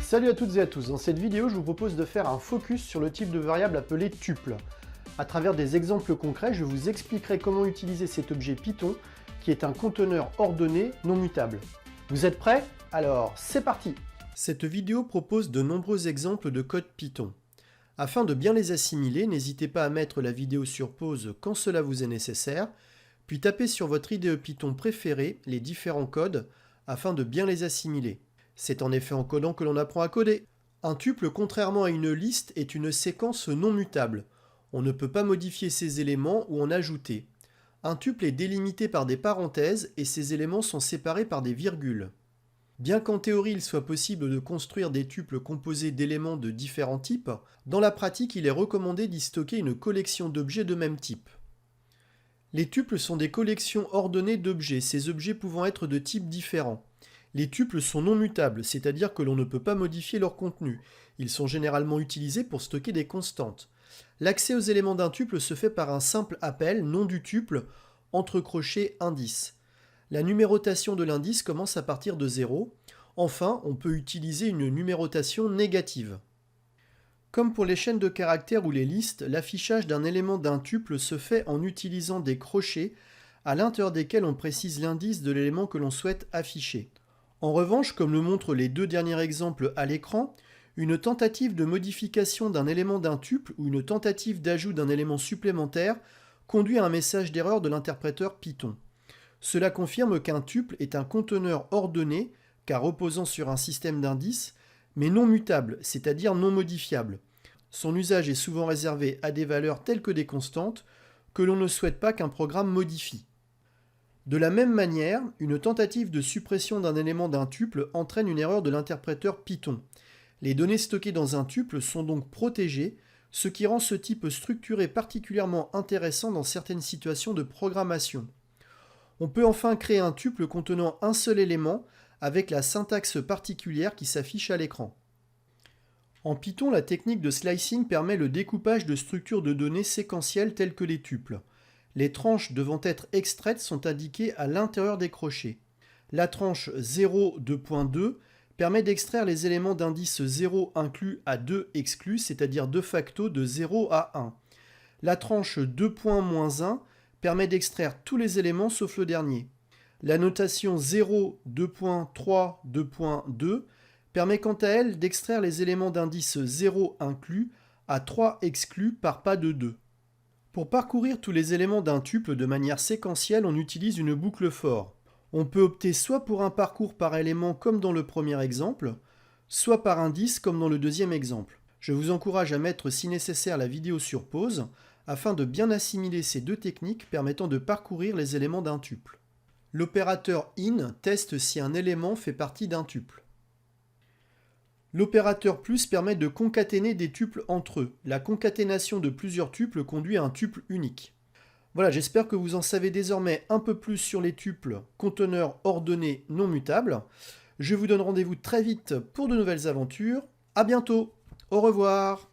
Salut à toutes et à tous, dans cette vidéo je vous propose de faire un focus sur le type de variable appelé tuple. À travers des exemples concrets, je vous expliquerai comment utiliser cet objet Python qui est un conteneur ordonné non mutable. Vous êtes prêts? Alors c'est parti! Cette vidéo propose de nombreux exemples de code Python. Afin de bien les assimiler, n'hésitez pas à mettre la vidéo sur pause quand cela vous est nécessaire, puis tapez sur votre IDE Python préféré les différents codes afin de bien les assimiler. C'est en effet en codant que l'on apprend à coder. Un tuple, contrairement à une liste, est une séquence non mutable. On ne peut pas modifier ses éléments ou en ajouter. Un tuple est délimité par des parenthèses et ses éléments sont séparés par des virgules. Bien qu'en théorie il soit possible de construire des tuples composés d'éléments de différents types, dans la pratique il est recommandé d'y stocker une collection d'objets de même type. Les tuples sont des collections ordonnées d'objets, ces objets pouvant être de types différents. Les tuples sont non mutables, c'est-à-dire que l'on ne peut pas modifier leur contenu. Ils sont généralement utilisés pour stocker des constantes. L'accès aux éléments d'un tuple se fait par un simple appel, nom du tuple, entre crochets indice. La numérotation de l'indice commence à partir de 0. Enfin, on peut utiliser une numérotation négative. Comme pour les chaînes de caractères ou les listes, l'affichage d'un élément d'un tuple se fait en utilisant des crochets à l'intérieur desquels on précise l'indice de l'élément que l'on souhaite afficher. En revanche, comme le montrent les deux derniers exemples à l'écran, une tentative de modification d'un élément d'un tuple ou une tentative d'ajout d'un élément supplémentaire conduit à un message d'erreur de l'interpréteur Python. Cela confirme qu'un tuple est un conteneur ordonné, car reposant sur un système d'indices, mais non mutable, c'est-à-dire non modifiable. Son usage est souvent réservé à des valeurs telles que des constantes, que l'on ne souhaite pas qu'un programme modifie. De la même manière, une tentative de suppression d'un élément d'un tuple entraîne une erreur de l'interpréteur Python. Les données stockées dans un tuple sont donc protégées, ce qui rend ce type structuré particulièrement intéressant dans certaines situations de programmation. On peut enfin créer un tuple contenant un seul élément avec la syntaxe particulière qui s'affiche à l'écran. En Python, la technique de slicing permet le découpage de structures de données séquentielles telles que les tuples. Les tranches devant être extraites sont indiquées à l'intérieur des crochets. La tranche 0,2.2 permet d'extraire les éléments d'indice 0 inclus à 2 exclus, c'est-à-dire de facto de 0 à 1. La tranche 2.-1 permet d'extraire tous les éléments sauf le dernier. La notation 0, 2.3, 2.2 permet quant à elle d'extraire les éléments d'indice 0 inclus à 3 exclus par pas de 2. Pour parcourir tous les éléments d'un tuple de manière séquentielle, on utilise une boucle for. On peut opter soit pour un parcours par élément comme dans le premier exemple, soit par indice comme dans le deuxième exemple. Je vous encourage à mettre si nécessaire la vidéo sur pause afin de bien assimiler ces deux techniques permettant de parcourir les éléments d'un tuple. L'opérateur in teste si un élément fait partie d'un tuple. L'opérateur plus permet de concaténer des tuples entre eux. La concaténation de plusieurs tuples conduit à un tuple unique. Voilà, j'espère que vous en savez désormais un peu plus sur les tuples, conteneurs ordonnés non mutables. Je vous donne rendez-vous très vite pour de nouvelles aventures. À bientôt. Au revoir.